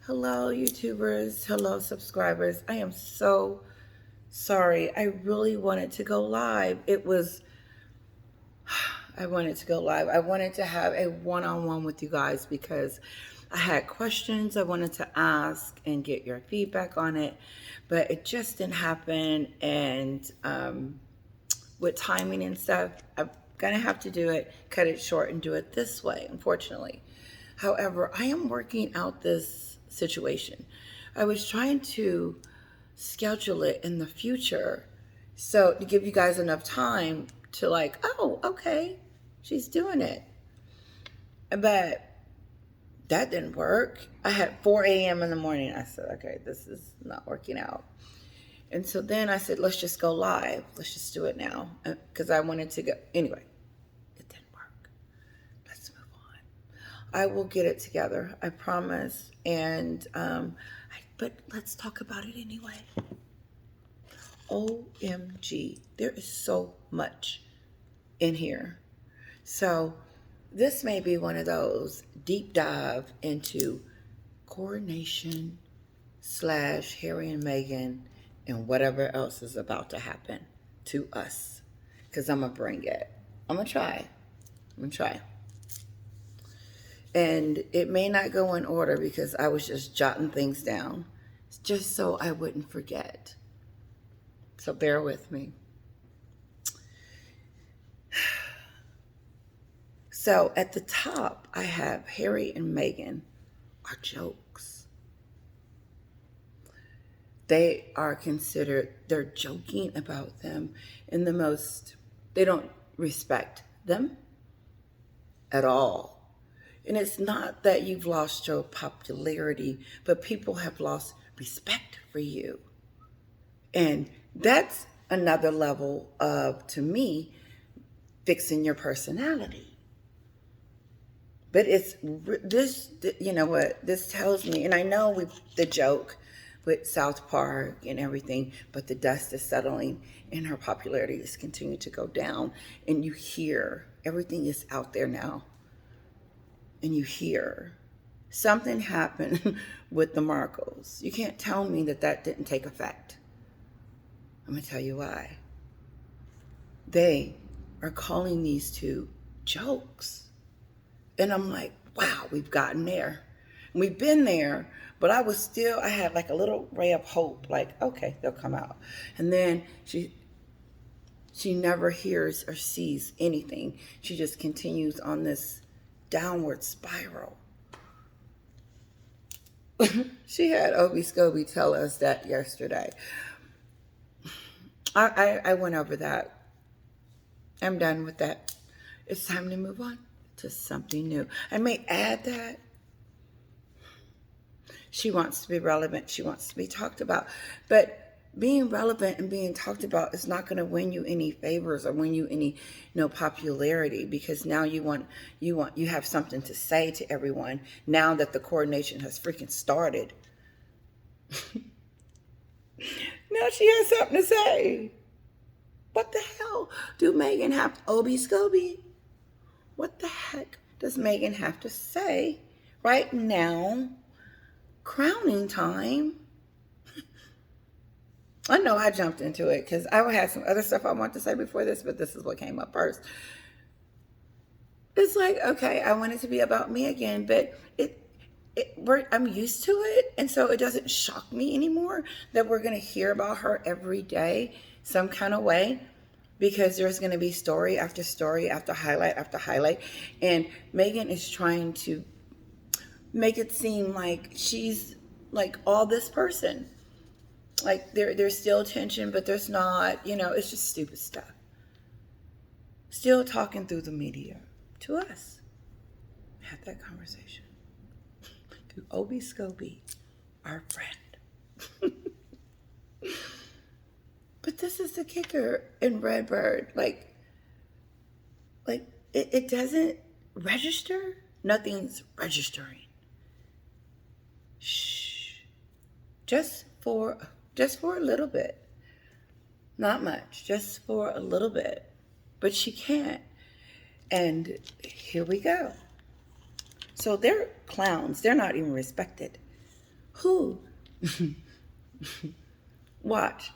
Hello, YouTubers. Hello, subscribers. I am so sorry. I really wanted to go live. I wanted to go live. I wanted to have a one-on-one with you guys because I had questions I wanted to ask and get your feedback on it, but it just didn't happen. And with timing and stuff, I'm going to have to do it, cut it short and do it this way, unfortunately. However, I am working out this situation. I was trying to schedule it in the future so to give you guys enough time to like, oh, okay, she's doing it. But that didn't work. I had 4 a.m. in the morning. I said, okay, this is not working out. And so then I said, let's just go live. Let's just do it now. Because I wanted to go. Anyway, it didn't work. Let's move on. I will get it together. I promise. And, but let's talk about it anyway. OMG. There is so much in here. So this may be one of those deep dive into coronation / Harry and Meghan and whatever else is about to happen to us. Because I'm going to bring it. I'm going to try. And it may not go in order because I was just jotting things down just so I wouldn't forget. So bear with me. So at the top, I have Harry and Meghan are jokes. They are considered, they're joking about them in the most, they don't respect them at all. And it's not that you've lost your popularity, but people have lost respect for you. And that's another level of, to me, fixing your personality. But it's this, you know what, this tells me, and I know the joke with South Park and everything, but the dust is settling and her popularity is continuing to go down. And you hear, everything is out there now. And you hear something happened with the Markles. You can't tell me that didn't take effect. I'm going to tell you why. They are calling these two jokes. And I'm like, wow, we've gotten there. We've been there, but I had like a little ray of hope, like, okay, they'll come out. And then she never hears or sees anything. She just continues on this downward spiral. She had Obi Scobie tell us that yesterday. I went over that. I'm done with that. It's time to move on to something new. I may add that she wants to be relevant. She wants to be talked about. But being relevant and being talked about is not going to win you any favors or win you any popularity, because now you have something to say to everyone now that the coronation has freaking started. Now she has something to say. What the hell do Meghan have? Obi Scobie? What the heck does Meghan have to say right now? Crowning time. I know I jumped into it because I had some other stuff I wanted to say before this, but this is what came up first. It's like, okay, I want it to be about me again, but I'm used to it, and so it doesn't shock me anymore that we're going to hear about her every day some kind of way, because there's going to be story after story after highlight, and Meghan is trying to make it seem like she's like all this person. Like there's still tension, but there's not, it's just stupid stuff. Still talking through the media to us. Had that conversation. Through Obi Scobie, our friend. But this is the kicker in Redbird. Like it doesn't register. Nothing's registering. Shh. Just for a little bit. Not much. Just for a little bit. But she can't. And here we go. So they're clowns. They're not even respected. Who? Watch.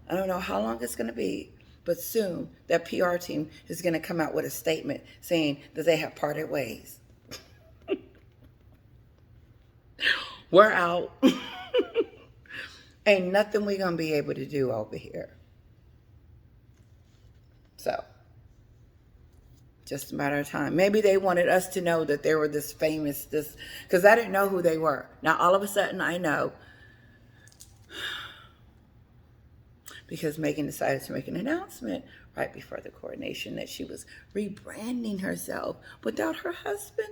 I don't know how long it's going to be, but soon that PR team is going to come out with a statement saying that they have parted ways. We're out. Ain't nothing we're going to be able to do over here. So, just a matter of time. Maybe they wanted us to know that they were this famous, because I didn't know who they were. Now, all of a sudden, I know. Because Meghan decided to make an announcement right before the coronation that she was rebranding herself without her husband.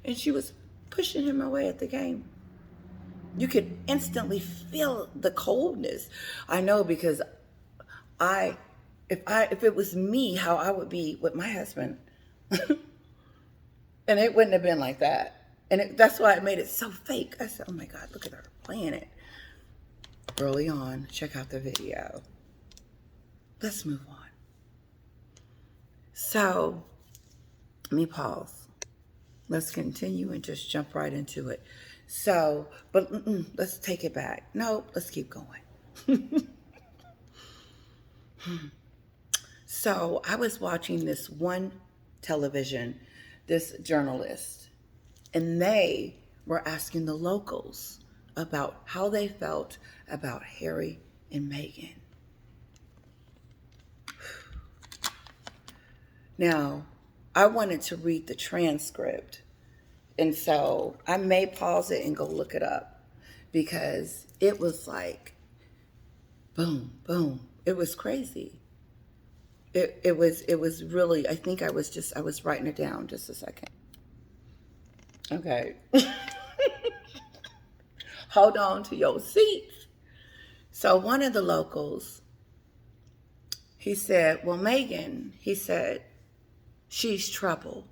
And she was pushing him away at the game. You could instantly feel the coldness. I know, because if it was me, how I would be with my husband. And it wouldn't have been like that. And that's why it made it so fake. I said, oh my God, look at her playing it. Early on, check out the video. Let's move on. So, let me pause. Let's continue and just jump right into it. So, but let's take it back. No, let's keep going. So, I was watching this one television, this journalist, and they were asking the locals about how they felt about Harry and Meghan. Now, I wanted to read the transcript, and so I may pause it and go look it up, because it was like, boom, boom. It was crazy. It was really, I think I was writing it down. Just a second. Okay. Hold on to your seats. So one of the locals, he said, well, Meghan, he said, she's trouble.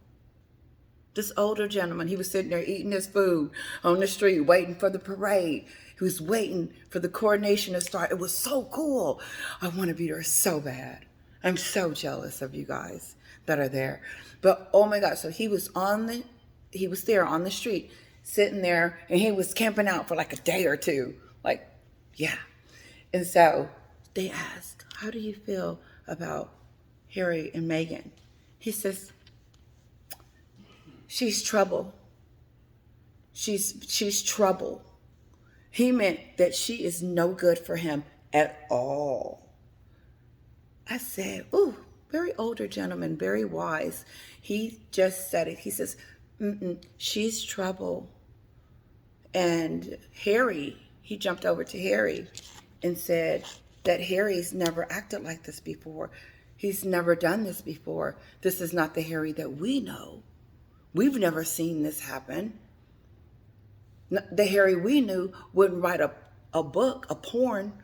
This older gentleman, he was sitting there eating his food on the street, waiting for the parade. He was waiting for the coronation to start. It was so cool. I want to be there so bad. I'm so jealous of you guys that are there. But oh my God, so he was there on the street, sitting there, and he was camping out for like a day or two. Like, yeah. And so they asked, how do you feel about Harry and Meghan? He says, she's trouble. She's trouble. He meant that she is no good for him at all. I said, ooh, very older gentleman, very wise. He just said it. He says, she's trouble. And Harry, he jumped over to Harry and said that Harry's never acted like this before. He's never done this before. This is not the Harry that we know. We've never seen this happen. The Harry we knew wouldn't write a book, a porn.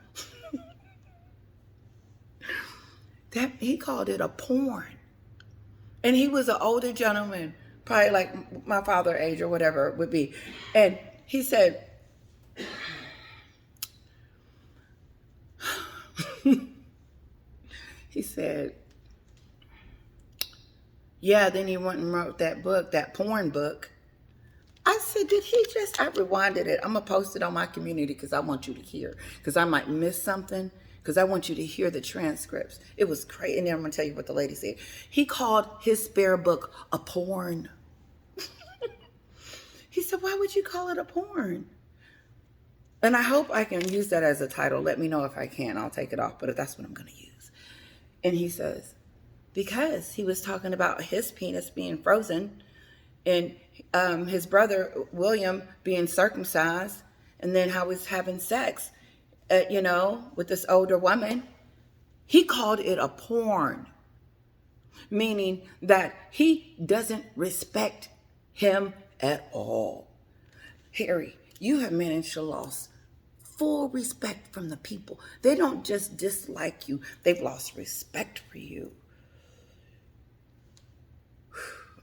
He called it a porn. And he was an older gentleman, probably like my father's age or whatever it would be. And he said, yeah, then he went and wrote that book, that porn book. I said, did he just, I rewinded it. I'm going to post it on my community because I want you to hear, because I might miss something, because I want you to hear the transcripts. It was crazy. And then I'm going to tell you what the lady said. He called his spare book a porn. He said, why would you call it a porn? And I hope I can use that as a title. Let me know if I can. I'll take it off, but that's what I'm going to use. And he says, because he was talking about his penis being frozen and his brother, William, being circumcised, and then how he's having sex, with this older woman. He called it a porn, meaning that he doesn't respect him at all. Harry, you have managed to lose full respect from the people. They don't just dislike you, they've lost respect for you.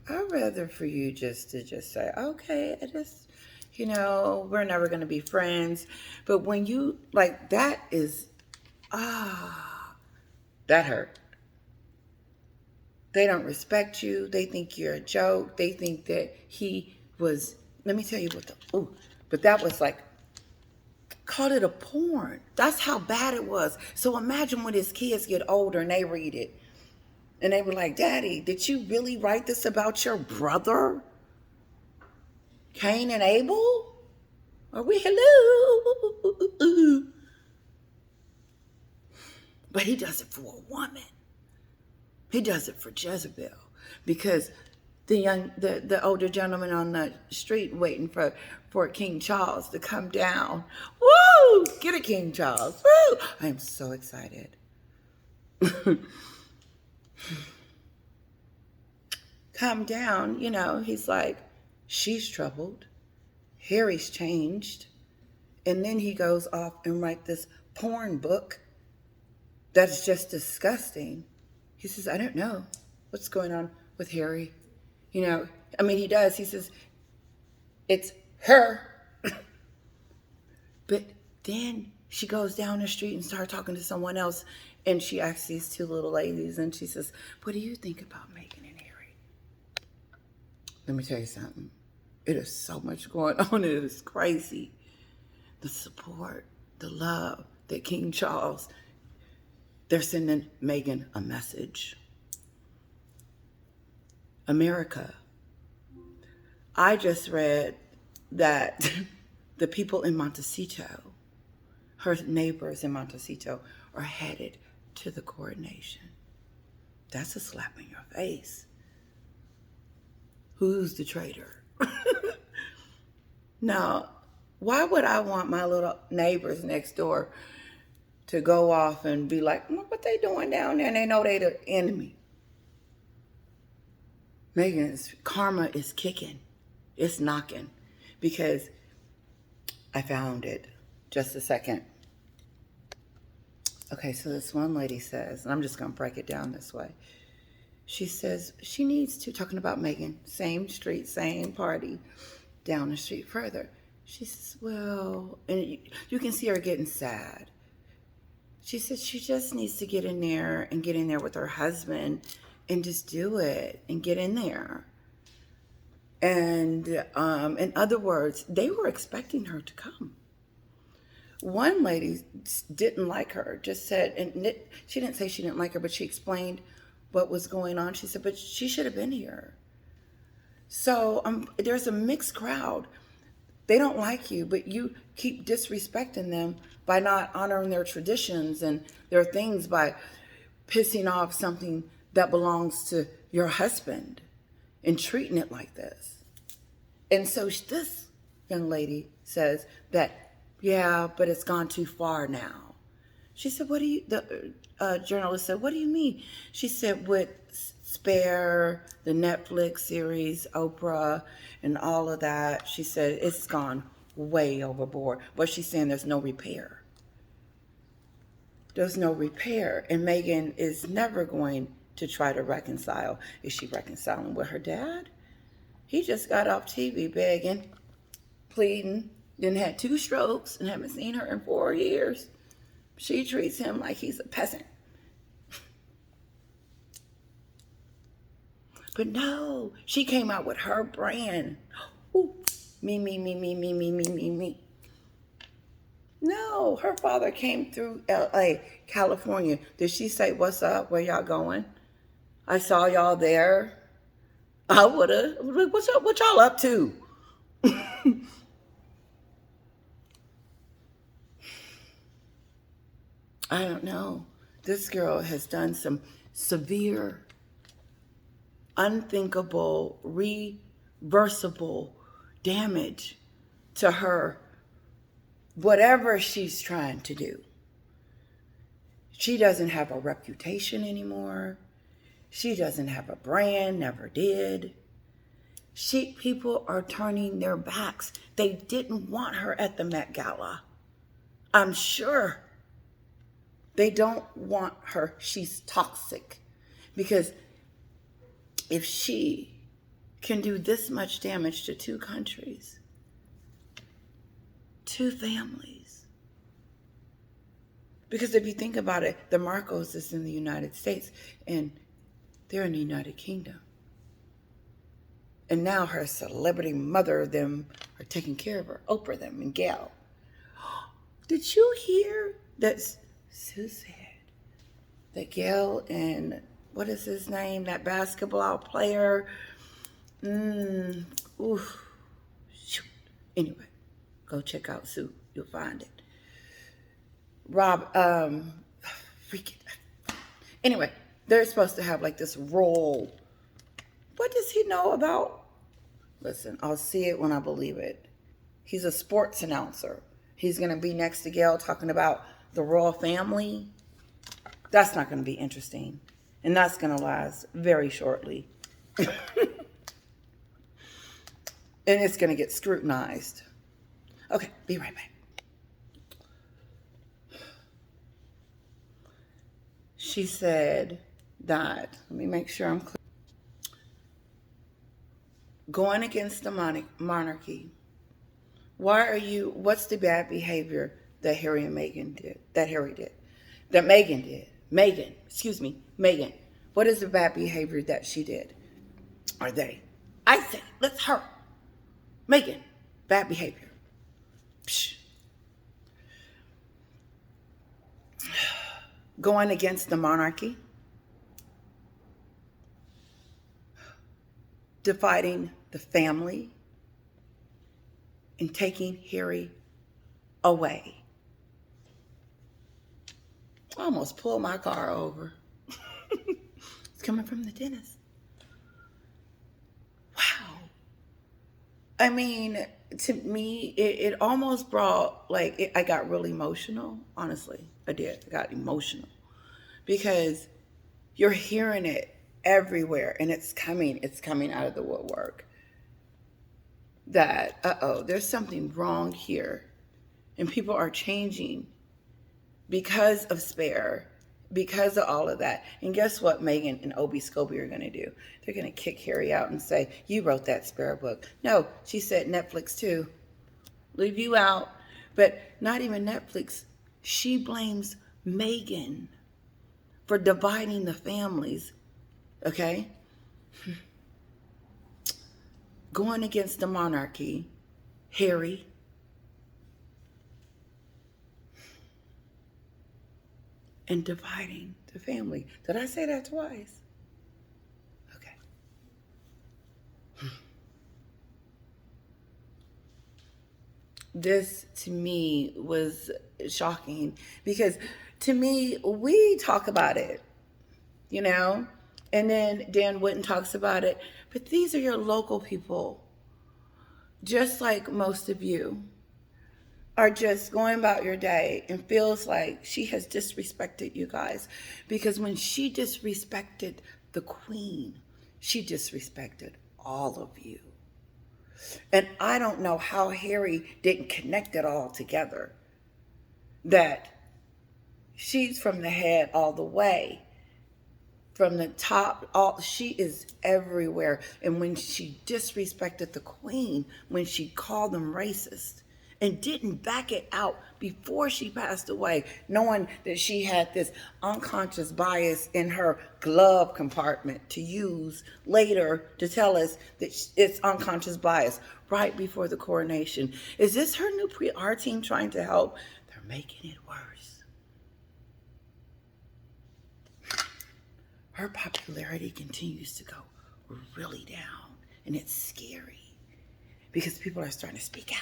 I'd rather for you to say, okay, we're never going to be friends. But when you, like, that is, that hurt. They don't respect you. They think you're a joke. They think that he was, let me tell you But that was like, called it a porn. That's how bad it was. So imagine when his kids get older and they read it. And they were like, Daddy, did you really write this about your brother? Cain and Abel? Are we hello? But he does it for a woman. He does it for Jezebel. Because the older gentleman on the street waiting for King Charles to come down. Woo! Get it, King Charles. Woo! I am so excited. Come down, he's like, she's troubled. Harry's changed. And then he goes off and writes this porn book that's just disgusting. He says, I don't know what's going on with Harry. He does. He says, it's her. But then she goes down the street and starts talking to someone else. And she asks these two little ladies, and she says, what do you think about Meghan and Harry? Let me tell you something. It is so much going on. It is crazy. The support, the love that King Charles, they're sending Meghan a message. America. I just read that the people in Montecito, her neighbors in Montecito, are headed to the coronation. That's a slap in your face. Who's the traitor? Now, why would I want my little neighbors next door to go off and be like, what they doing down there? And they know they the enemy. Meghan's karma is kicking. It's knocking. Because I found it. Just a second. Okay, so this one lady says, and I'm just going to break it down this way. She says she needs to, talking about Meghan, same street, same party, down the street further. She says, well, and you can see her getting sad. She says she just needs to get in there with her husband and just do it and get in there. And in other words, they were expecting her to come. One lady didn't like her, just said, and she didn't say she didn't like her, but she explained what was going on. She said, but she should have been here. So there's a mixed crowd. They don't like you, but you keep disrespecting them by not honoring their traditions and their things, by pissing off something that belongs to your husband and treating it like this. And so this young lady says that, yeah, but it's gone too far now. She said, the journalist said, what do you mean? She said, with Spare, the Netflix series, Oprah, and all of that, she said, it's gone way overboard. But she's saying there's no repair. There's no repair. And Meghan is never going to try to reconcile. Is she reconciling with her dad? He just got off TV begging, pleading, then had 2 strokes and haven't seen her in 4 years. She treats him like he's a peasant. But no, she came out with her brand. Ooh, me. No, her father came through LA, California. Did she say, what's up? Where y'all going? I saw y'all there. I would have. What's up? What y'all up to? I don't know. This girl has done some severe, unthinkable, reversible damage to her, whatever she's trying to do. She doesn't have a reputation anymore. She doesn't have a brand, never did. People are turning their backs. They didn't want her at the Met Gala. I'm sure. They don't want her. She's toxic. Because if she can do this much damage to 2 countries, 2 families. Because if you think about it, the Marcos is in the United States and they're in the United Kingdom. And now her celebrity mother them are taking care of her, Oprah them and Gail. Did you hear that Sue said that Gail and what is his name, that basketball player? Oof. Shoot. Anyway, go check out Sue. You'll find it. Rob, freaking. Anyway, they're supposed to have like this role. What does he know about? Listen, I'll see it when I believe it. He's a sports announcer. He's going to be next to Gail talking about the royal family. That's not going to be interesting. And that's going to last very shortly. And it's going to get scrutinized. Okay, be right back. She said that, let me make sure I'm clear. Going against the monarchy. What's the bad behavior that Harry and Meghan did? That Meghan did. Meghan. What is the bad behavior that she did? Or they? I say, let's her. Meghan, bad behavior. Psh. Going against the monarchy. Dividing the family. And taking Harry away. I almost pulled my car over. It's coming from the dentist. Wow. I mean, to me, it almost brought, I got really emotional. Honestly, I did. I got emotional. Because you're hearing it everywhere, and it's coming out of the woodwork. That, there's something wrong here. And people are changing because of Spare, because of all of that. And guess what Meghan and Obi Scobie are going to do? They're going to kick Harry out and say, you wrote that Spare book. No, she said Netflix too. Leave you out. But not even Netflix. She blames Meghan for dividing the families. Okay? Going against the monarchy, Harry, and dividing the family. Did I say that twice? Okay. This, to me, was shocking because, to me, we talk about it, and then Dan Whitten talks about it. But these are your local people, just like most of you are just going about your day and feels like she has disrespected you guys. Because when she disrespected the queen, she disrespected all of you. And I don't know how Harry didn't connect it all together. That she's from the head all the way. From the top, she is everywhere. And when she disrespected the queen, when she called them racist and didn't back it out before she passed away, knowing that she had this unconscious bias in her glove compartment to use later to tell us that it's unconscious bias right before the coronation. Is this her new PR team trying to help? They're making it worse. Her popularity continues to go really down, and it's scary because people are starting to speak out.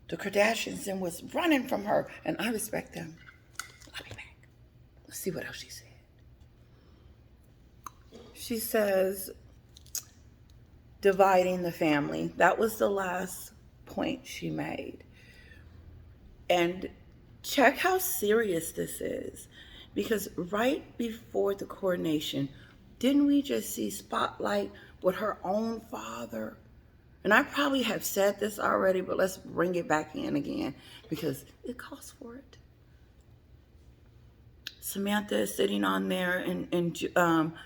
The Kardashians then was running from her, and I respect them. I'll be back. Let's see what else she said. She says, dividing the family. That was the last point she made. And check how serious this is. Because right before the coronation, didn't we just see Spotlight with her own father? And I probably have said this already, but let's bring it back in again because it calls for it. Samantha is sitting on there and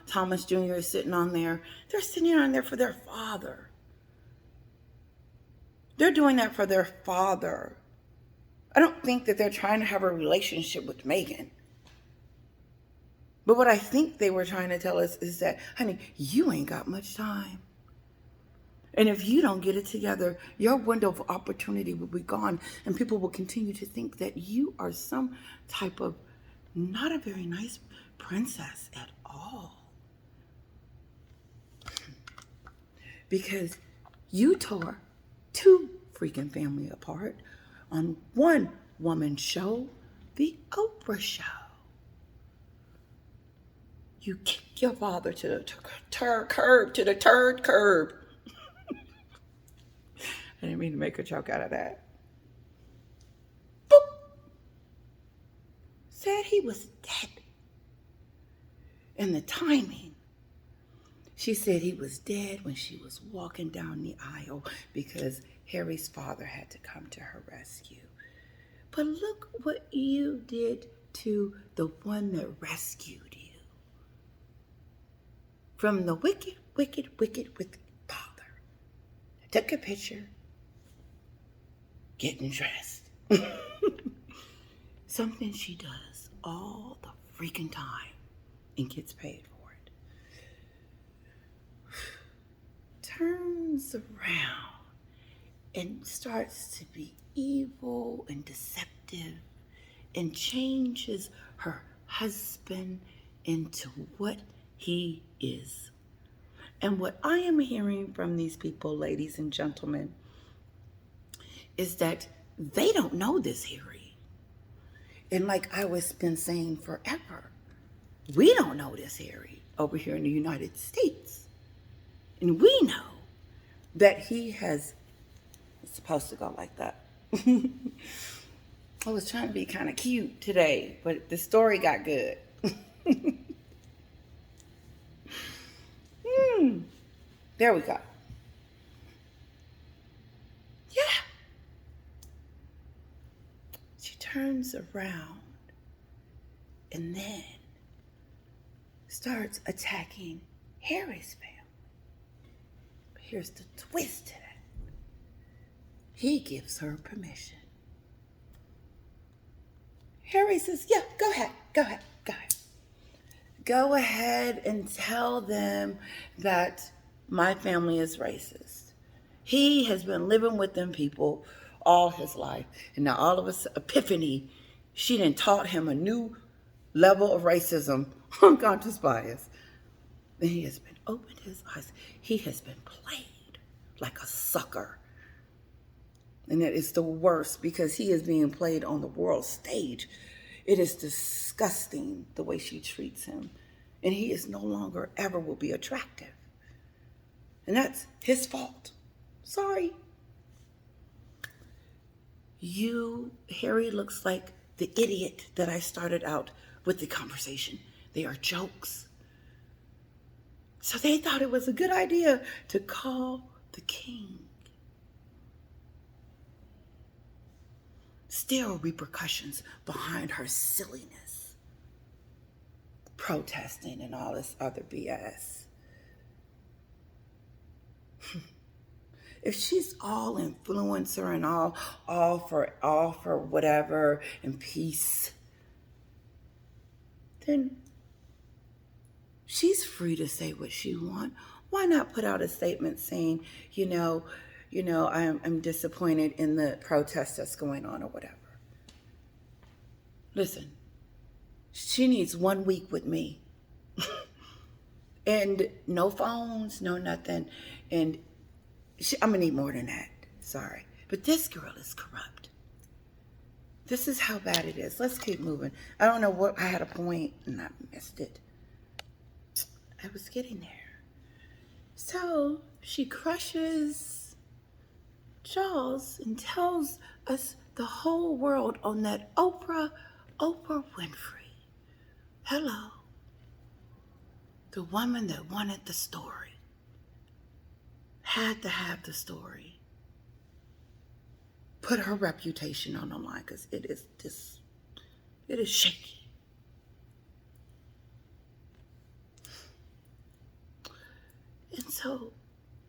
Thomas Jr. is sitting on there. They're sitting on there for their father. They're doing that for their father. I don't think that they're trying to have a relationship with Meghan. But what I think they were trying to tell us is that, honey, you ain't got much time. And if you don't get it together, your window of opportunity will be gone, and people will continue to think that you are some type of not a very nice princess at all. Because you tore two freaking family apart on one woman show, the Oprah show. You kicked your father to the turd curb. I didn't mean to make a joke out of that. Boop. Said he was dead. And the timing. She said he was dead when she was walking down the aisle because Harry's father had to come to her rescue. But look what you did to the one that rescued you. From the wicked father. Took a picture. Getting dressed. Something she does all the freaking time and gets paid for it. Turns around and starts to be evil and deceptive and changes her husband into what he is. And what I am hearing from these people, ladies and gentlemen, is that they don't know this Harry. And like I was been saying forever, we don't know this Harry over here in the United States. And we know that he has, it's supposed to go like that. I was trying to be kind of cute today, but the story got good. There we go. Yeah. She turns around and then starts attacking Harry's family. But here's the twist to that. He gives her permission. Harry says, yeah, go ahead. Go ahead and tell them that my family is racist. He has been living with them people all his life. And now all of a sudden, epiphany, she done taught him a new level of racism, unconscious bias. And he has been opened his eyes. He has been played like a sucker. And that is the worst because he is being played on the world stage. It is disgusting the way she treats him. And he is no longer ever will be attractive. And that's his fault. Sorry. Harry looks like the idiot that I started out with the conversation. They are jokes. So they thought it was a good idea to call the king. Still repercussions behind her silliness. Protesting and all this other BS. If she's all influencer and all for whatever and peace, then she's free to say what she wants. Why not put out a statement saying, I'm disappointed in the protest that's going on or whatever. Listen, she needs 1 week with me. And no phones, no nothing. And I'm going to need more than that. Sorry. But this girl is corrupt. This is how bad it is. Let's keep moving. I don't know what, I had a point and I missed it. I was getting there. So she crushes Charles and tells us the whole world on that Oprah Winfrey. Hello. The woman that wanted the story. Had to have the story. Put her reputation on the line because it is shaky. And so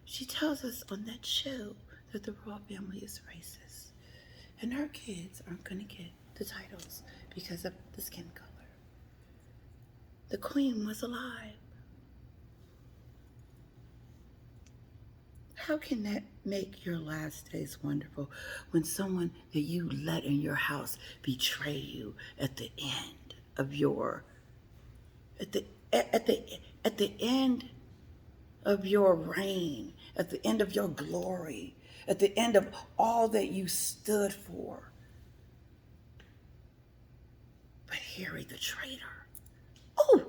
she tells us on that show that the royal family is racist. And her kids aren't going to get the titles because of the skin color. the Queen was alive. How can that make your last days wonderful when someone that you let in your house betray you at the end of your at the end of your reign, at the end of your glory, at the end of all that you stood for? But Harry the traitor. Oh,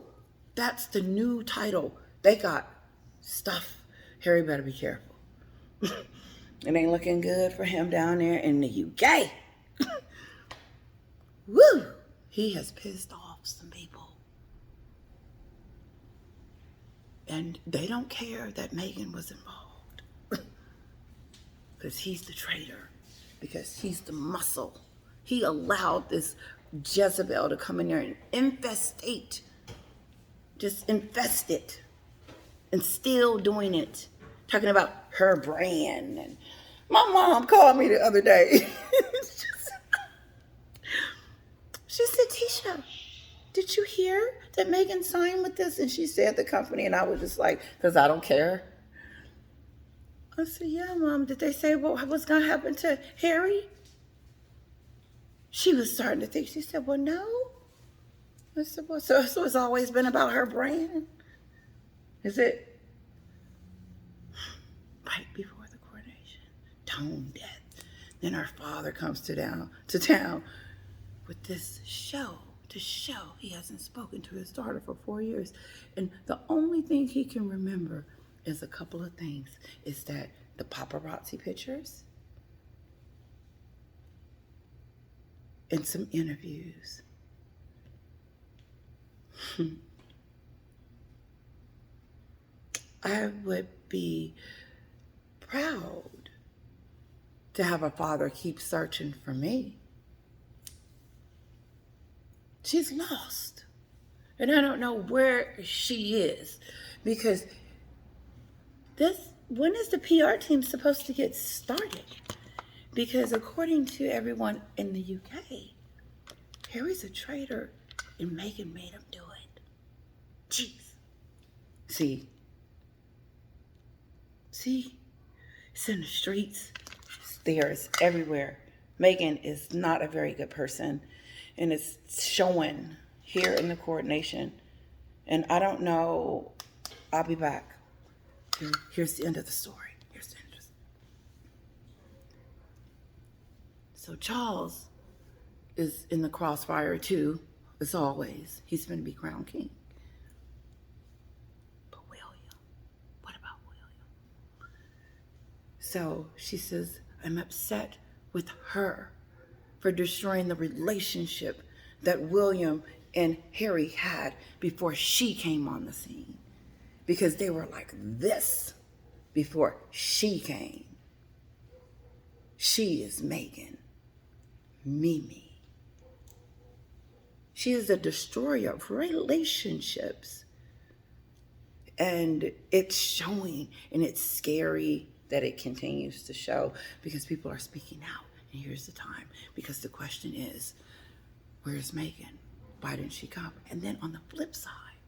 that's the new title. They got stuff. Harry better be careful. It ain't looking good for him down there in the UK. Woo! He has pissed off some people. And they don't care that Meghan was involved. Because he's the traitor. Because he's the muscle. He allowed this Jezebel to come in there and infest it. And still doing it. Talking about her brand. And my mom called me the other day. She said, Tisha, did you hear that Meghan signed with this? And she said the company, and I was just like, because I don't care. I said, yeah, Mom. Did they say what's going to happen to Harry? She was starting to think. She said, well, no. I said, well, so it's always been about her brand? Is it? Right before the coronation, tone deaf. Then her father comes to town with this show to show he hasn't spoken to his daughter for 4 years. And the only thing he can remember is a couple of things. Is that the paparazzi pictures and some interviews. I would be proud to have a father keep searching for me. She's lost. And I don't know where she is. Because when is the PR team supposed to get started? Because according to everyone in the UK, Harry's a traitor and Meghan made him do it. Jeez. See? It's in the streets. It's there. It's everywhere. Meghan is not a very good person. And it's showing here in the coordination. And I don't know. I'll be back. Here's the end of the story. So Charles is in the crossfire too, as always. He's going to be crowned king. But William, what about William? So she says, I'm upset with her for destroying the relationship that William and Harry had before she came on the scene. Because they were like this before she came. She is Meghan. Mimi. She is a destroyer of relationships. And it's showing, and it's scary that it continues to show because people are speaking out. And here's the time. Because the question is, where's Meghan? Why didn't she come? And then on the flip side,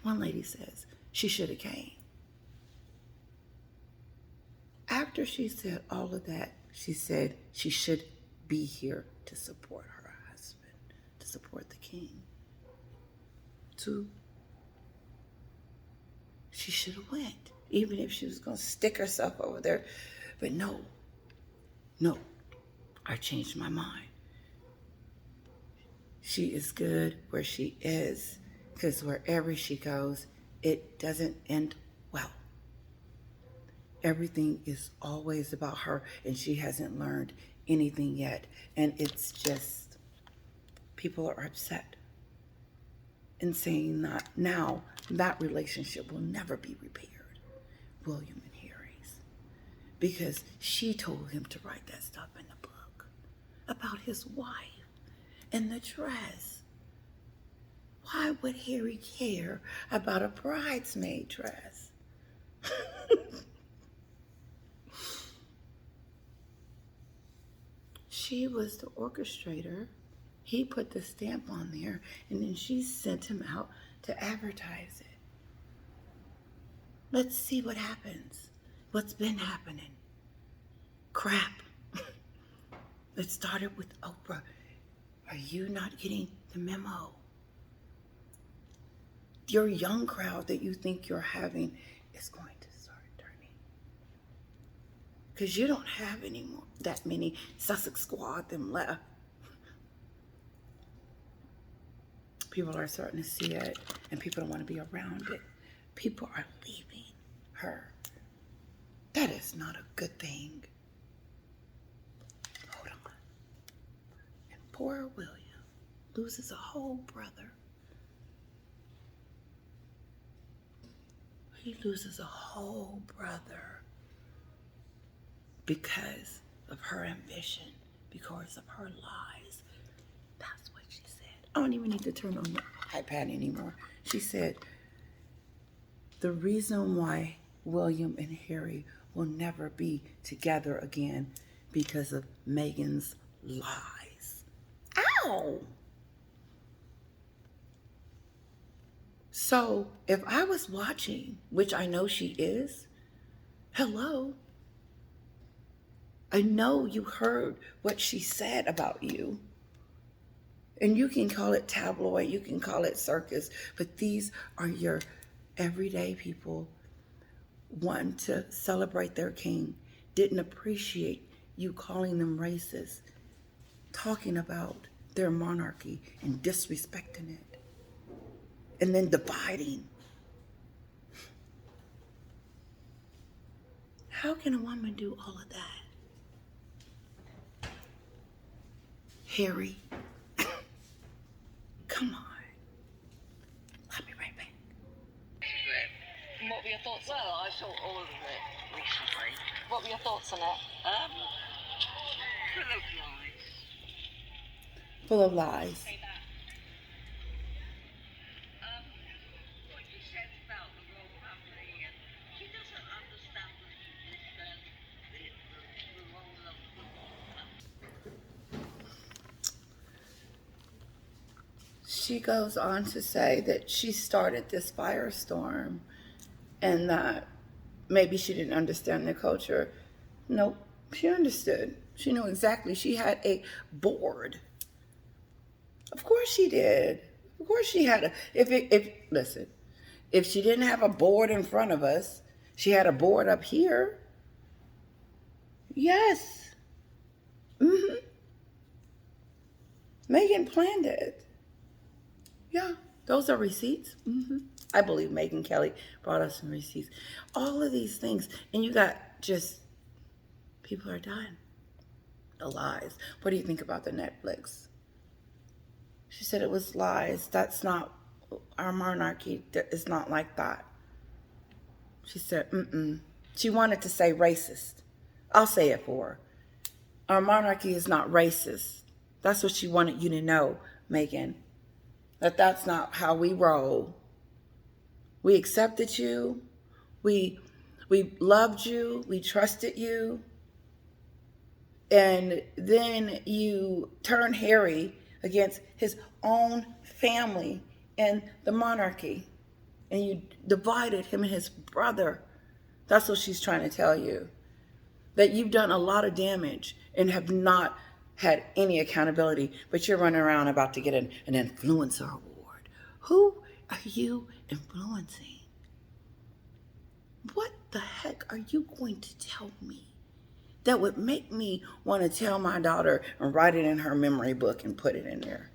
one lady says she should have came. After she said all of that, she said she should be here to support her husband, to support the king. She should have went, even if she was going to stick herself over there. But no, I changed my mind. She is good where she is, because wherever she goes, it doesn't end well. Everything is always about her, and she hasn't learned anything yet. And it's just, people are upset and saying that now that relationship will never be repaired, William and Harry's, because she told him to write that stuff in the book about his wife and the dress. Why would Harry care about a bridesmaid dress? She was the orchestrator. He put the stamp on there, and then she sent him out to advertise it. Let's see what happens. What's been happening? Crap. It started with Oprah. Are you not getting the memo? Your young crowd that you think you're having is going to start turning. Because you don't have any more, that many Sussex Squad them left. People are starting to see it, and people don't want to be around it. People are leaving her. That is not a good thing. Hold on. And poor William loses a whole brother. He loses a whole brother because of her ambition, because of her lies. That's what she said. I don't even need to turn on the iPad anymore. She said, the reason why William and Harry will never be together again because of Meghan's lies. Ow! So if I was watching, which I know she is, hello, I know you heard what she said about you. And you can call it tabloid, you can call it circus, but these are your everyday people wanting to celebrate their king, didn't appreciate you calling them racist, talking about their monarchy and disrespecting it, and then dividing. How can a woman do all of that? Harry, come on. I'll be right back. And what were your thoughts? Well, I saw all of it recently. What were your thoughts on it? Full of lies. Full of lies. Say that. What you said about the royal family, and she doesn't understand the role of the She goes on to say that she started this firestorm and that maybe she didn't understand the culture. Nope, she understood. She knew exactly. She had a board. Of course she did. Of course she had a, listen, if she didn't have a board in front of us, she had a board up here. Yes. Meghan planned it. Yeah, those are receipts. I believe Meghan Kelly brought us some receipts. All of these things. And you got just, people are dying. The lies. What do you think about the Netflix? She said it was lies. That's not, our monarchy is not like that. She said, She wanted to say racist. I'll say it for her. Our monarchy is not racist. That's what she wanted you to know, Meghan. That's not how we roll. We accepted you. We loved you. We trusted you. And then you turned Harry against his own family and the monarchy. And you divided him and his brother. That's what she's trying to tell you. That you've done a lot of damage and have not had any accountability, but you're running around about to get an influencer award. Who are you influencing? What the heck are you going to tell me that would make me want to tell my daughter and write it in her memory book and put it in there?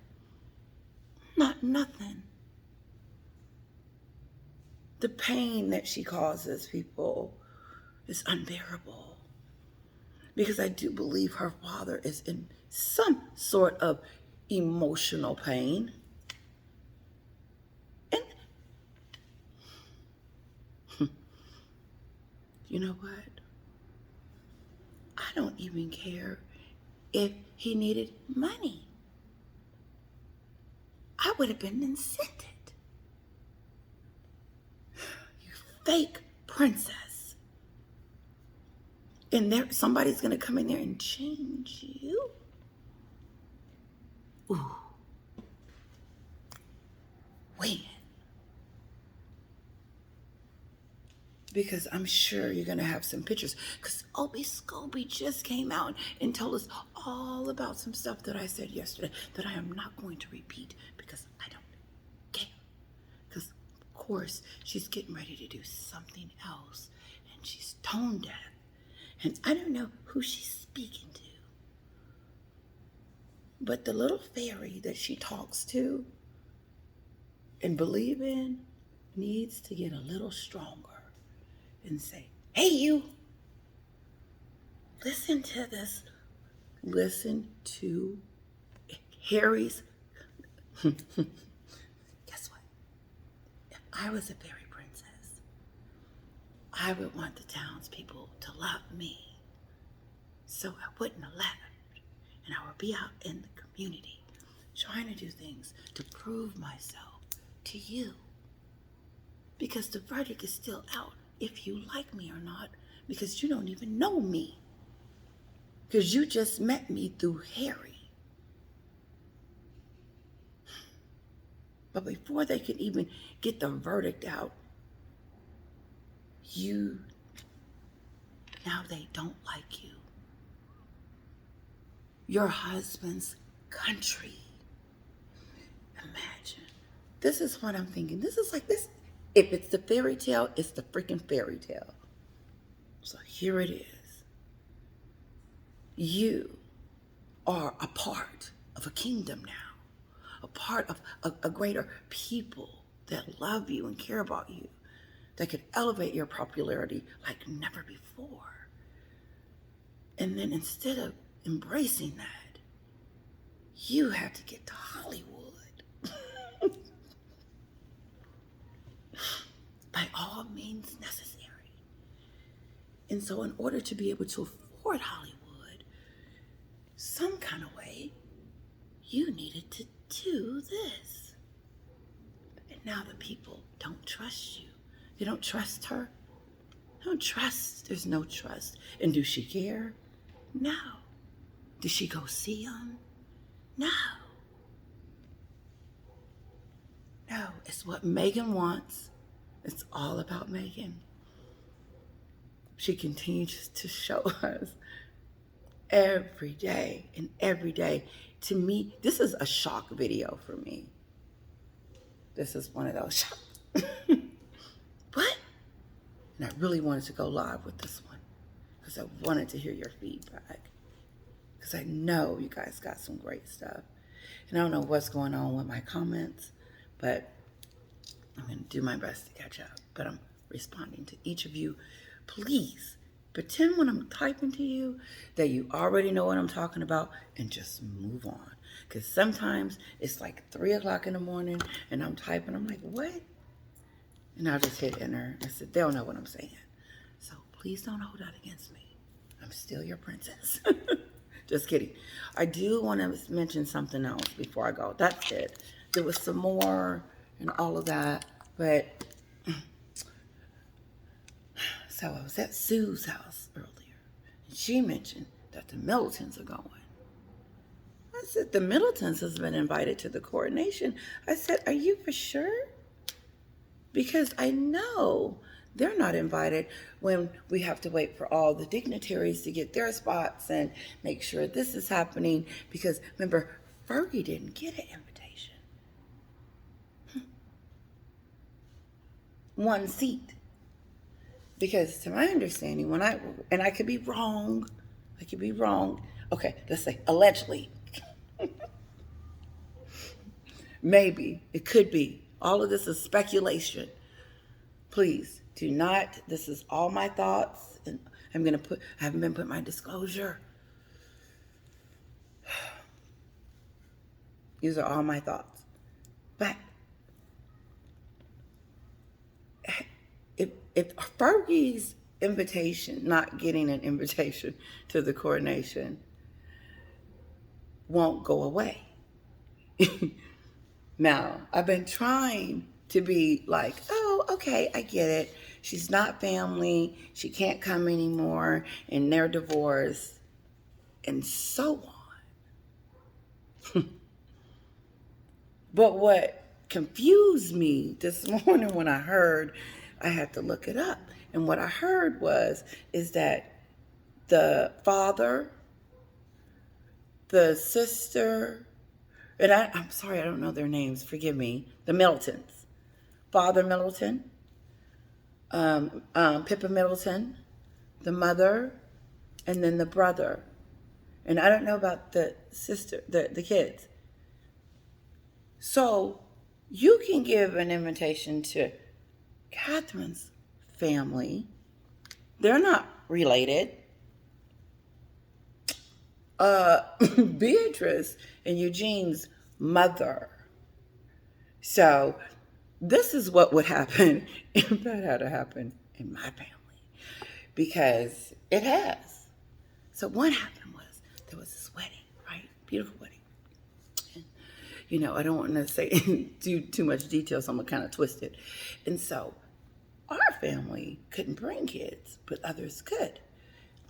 Nothing. The pain that she causes people is unbearable. Because I do believe her father is in some sort of emotional pain. And you know what? I don't even care if he needed money. I would have been incented. You fake princess. And there, somebody's going to come in there and change you. Ooh. When? because I'm sure you're going to have some pictures. Because Obie Scobie just came out and told us all about some stuff that I said yesterday that I am not going to repeat because I don't care. Because, of course, she's getting ready to do something else. And she's tone deaf. And I don't know who she's speaking to. But the little fairy that she talks to and believe in needs to get a little stronger and say, hey, you, listen to this. Listen to Harry's. Guess what? If I was a fairy princess, I would want the townspeople to love me. So I wouldn't have left. And I would be out in the community trying to do things to prove myself to you. Because the verdict is still out if you like me or not, because you don't even know me. Because you just met me through Harry. But before they could even get the verdict out, now they don't like you. Your husband's country. Imagine. This is what I'm thinking. This is like this. If it's the fairy tale, it's the freaking fairy tale. So here it is. You are a part of a kingdom now. A part of a greater people that love you and care about you. That could elevate your popularity like never before. And then instead of embracing that, you have to get to Hollywood. By all means necessary. And so in order to be able to afford Hollywood, some kind of way, you needed to do this. And now the people don't trust you. They don't trust her. They don't trust. There's no trust. And do she care? No. Did she go see him? No. No, it's what Meghan wants. It's all about Meghan. She continues to show us every day and every day. To me, this is a shock video for me. This is one of those shocks. What? And I really wanted to go live with this one because I wanted to hear your feedback. Because I know you guys got some great stuff. And I don't know what's going on with my comments, but I'm going to do my best to catch up. But I'm responding to each of you. Please pretend when I'm typing to you that you already know what I'm talking about and just move on. Because sometimes it's like 3 o'clock in the morning and I'm typing. I'm like, what? And I'll just hit enter. I said, they'll know what I'm saying. So please don't hold that against me. I'm still your princess. Just kidding. I do want to mention something else before I go. That's it. There was some more and all of that. But, so I was at Sue's house earlier. And she mentioned that the Middletons are going. I said, the Middletons has been invited to the coronation. I said, are you for sure? Because I know they're not invited when we have to wait for all the dignitaries to get their spots and make sure this is happening. Because remember, Fergie didn't get an invitation. One seat. Because to my understanding, and I could be wrong. Okay, let's say allegedly. Maybe, it could be. All of this is speculation. Please do not, this is all my thoughts. And I haven't been putting my disclosure. These are all my thoughts. But if Fergie's invitation, not getting an invitation to the coronation, won't go away. Now, I've been trying to be like, oh, okay, I get it. She's not family. She can't come anymore. And they're divorced. And so on. But what confused me this morning when I heard, I had to look it up. And what I heard is that the father, the sister, and I'm sorry, I don't know their names, forgive me, the Middletons, Father Middleton, Pippa Middleton, the mother, and then the brother. And I don't know about the sister, the kids. So you can give an invitation to Catherine's family. They're not related. Beatrice and Eugene's mother. So this is what would happen if that had to happen in my family. Because it has. So what happened was there was this wedding, right? Beautiful wedding. And, I don't want to say too much detail, so I'm gonna kind of twist it. And so our family couldn't bring kids, but others could.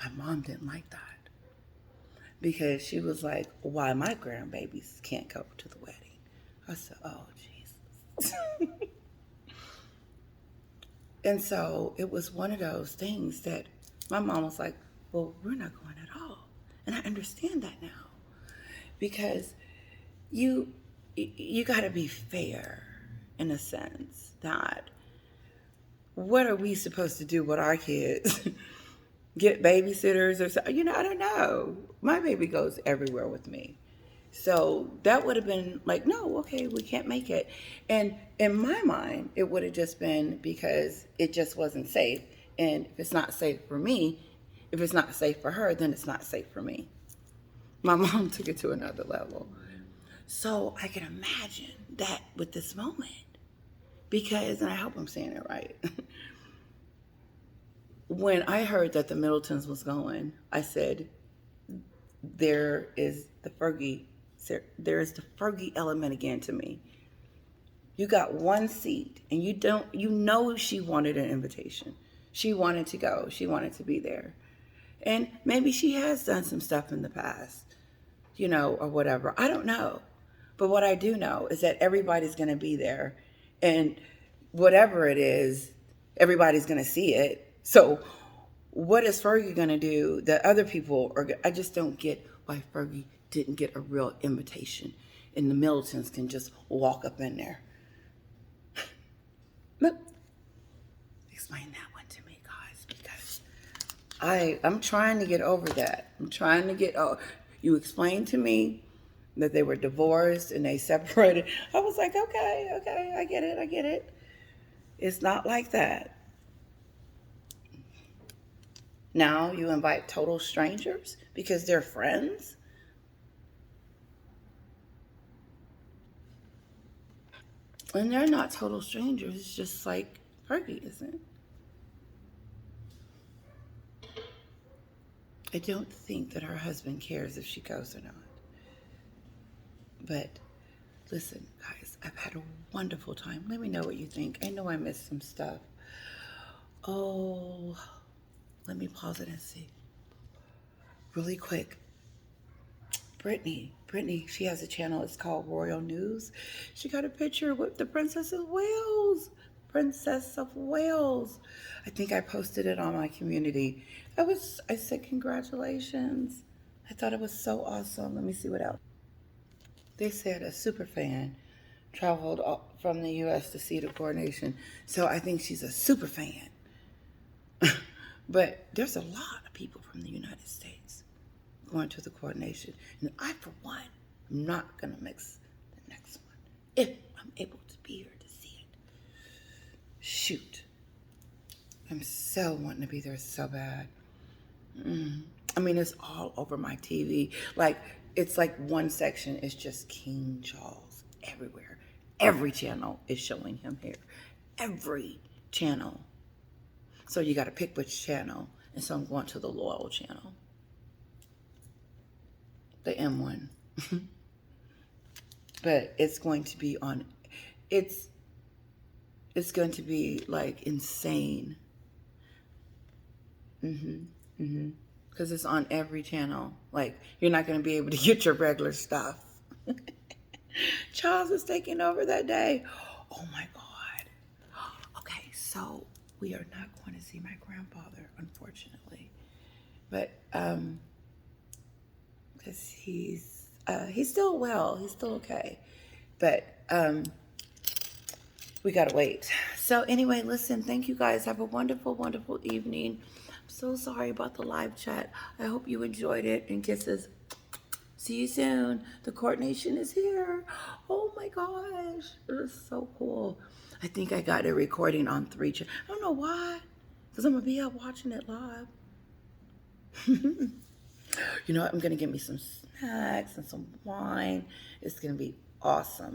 My mom didn't like that because she was like, why my grandbabies can't go to the wedding? I said, oh, Jesus. And so it was one of those things that my mom was like, well, we're not going at all. And I understand that now because you got to be fair in a sense that what are we supposed to do with our kids? Get babysitters or something? I don't know. My baby goes everywhere with me. So that would have been like, no, okay, we can't make it. And in my mind, it would have just been because it just wasn't safe. And if it's not safe for me, if it's not safe for her, then it's not safe for me. My mom took it to another level. So I can imagine that with this moment. Because, and I hope I'm saying it right. When I heard that the Middletons was going, I said, there is the Fergie element again to me. You got one seat and she wanted an invitation. She wanted to go. She wanted to be there. And maybe she has done some stuff in the past, or whatever. I don't know. But what I do know is that everybody's going to be there. And whatever it is, everybody's going to see it. So what is Fergie going to do that other people are? I just don't get why Fergie didn't get a real invitation and the Middletons can just walk up in there. But explain that one to me, guys, because I'm trying to get over that. You explained to me that they were divorced and they separated. I was like, okay, I get it. It's not like that. Now you invite total strangers because they're friends? And they're not total strangers, just like Fergie isn't. I don't think that her husband cares if she goes or not. But listen, guys, I've had a wonderful time. Let me know what you think. I know I missed some stuff. Oh, let me pause it and see. Really quick. Brittany, she has a channel. It's called Royal News. She got a picture with the Princess of Wales. Princess of Wales. I think I posted it on my community. I said, congratulations. I thought it was so awesome. Let me see what else. They said a super fan traveled from the U.S. to see the coronation. So I think she's a super fan. But there's a lot of people from the United States going to the coronation. And I, for one, am not going to miss the next one if I'm able to be here to see it. Shoot. I'm so wanting to be there so bad. I mean, it's all over my TV. It's like one section is just King Charles everywhere. Every channel is showing him here. Every channel. So you got to pick which channel. And so I'm going to the Loyal channel. The M1. But it's going to be on, it's going to be like insane. Because it's on every channel. Like, you're not going to be able to get your regular stuff. Charles is taking over that day. Oh my God. Okay, so we are not going to see my grandfather, unfortunately. But because he's still well, he's still okay. But we gotta wait. So anyway, listen, thank you guys. Have a wonderful, wonderful evening. I'm so sorry about the live chat. I hope you enjoyed it, and kisses. See you soon. The Court Nation is here. Oh my gosh, it was so cool. I think I got a recording on 3. I don't know why, because I'm gonna be out watching it live. You know what? I'm gonna get me some snacks and some wine. It's gonna be awesome.